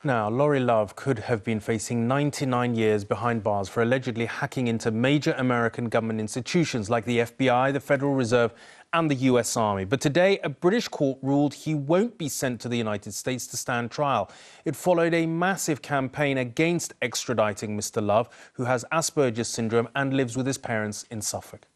Now, Lauri Love could have been facing 99 years behind bars for allegedly hacking into major American government institutions like the FBI, the Federal Reserve and the US Army. But today, a British court ruled he won't be sent to the United States to stand trial. It followed a massive campaign against extraditing Mr. Love, who has Asperger's syndrome and lives with his parents in Suffolk.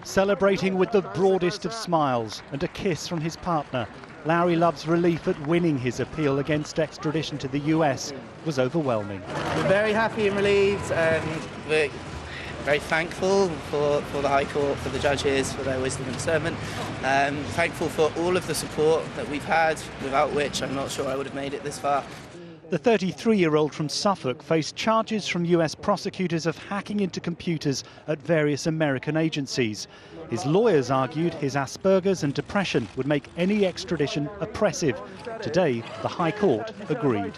Celebrating with the broadest of smiles and a kiss from his partner, Lauri Love's relief at winning his appeal against extradition to the US was overwhelming. We're very happy and relieved, and we're very thankful for the High Court, for the judges, for their wisdom and discernment. Thankful for all of the support that we've had, without which I'm not sure I would have made it this far. The 33-year-old from Suffolk faced charges from US prosecutors of hacking into computers at various American agencies. His lawyers argued his Asperger's and depression would make any extradition oppressive. Today, the High Court agreed.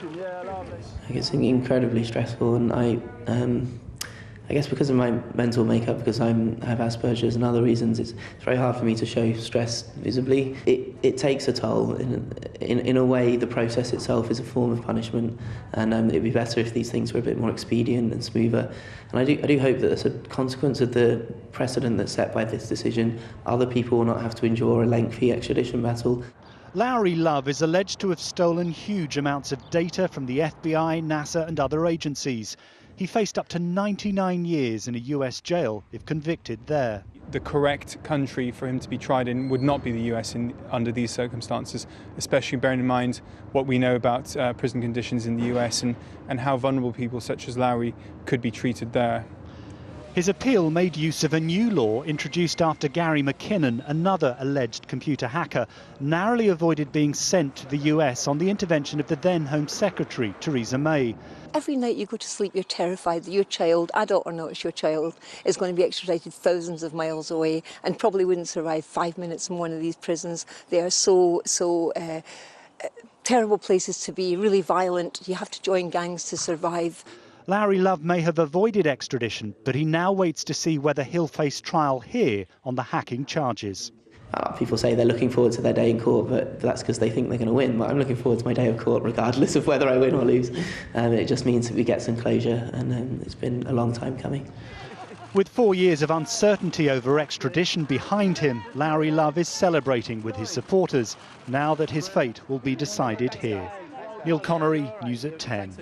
It's incredibly stressful, and I guess because of my mental makeup, because I have Asperger's and other reasons, it's very hard for me to show stress visibly. It takes a toll. In a way, the process itself is a form of punishment, and it'd be better if these things were a bit more expedient and smoother. And I do hope that as a consequence of the precedent that's set by this decision, other people will not have to endure a lengthy extradition battle. Lauri Love is alleged to have stolen huge amounts of data from the FBI, NASA and other agencies. He faced up to 99 years in a US jail if convicted there. The correct country for him to be tried in would not be the US under these circumstances, especially bearing in mind what we know about prison conditions in the US and how vulnerable people such as Lauri could be treated there. His appeal made use of a new law introduced after Gary McKinnon, another alleged computer hacker, narrowly avoided being sent to the US on the intervention of the then Home Secretary, Theresa May. Every night you go to sleep, you're terrified that your child, adult or not, it's your child, is going to be extradited thousands of miles away and probably wouldn't survive 5 minutes in one of these prisons. They are so terrible places to be, really violent. You have to join gangs to survive. Lauri Love may have avoided extradition, but he now waits to see whether he'll face trial here on the hacking charges. People say they're looking forward to their day in court, but that's because they think they're going to win. But I'm looking forward to my day of court regardless of whether I win or lose. It just means that we get some closure, and it's been a long time coming. With 4 years of uncertainty over extradition behind him, Lauri Love is celebrating with his supporters now that his fate will be decided here. Neil Connery, News at 10.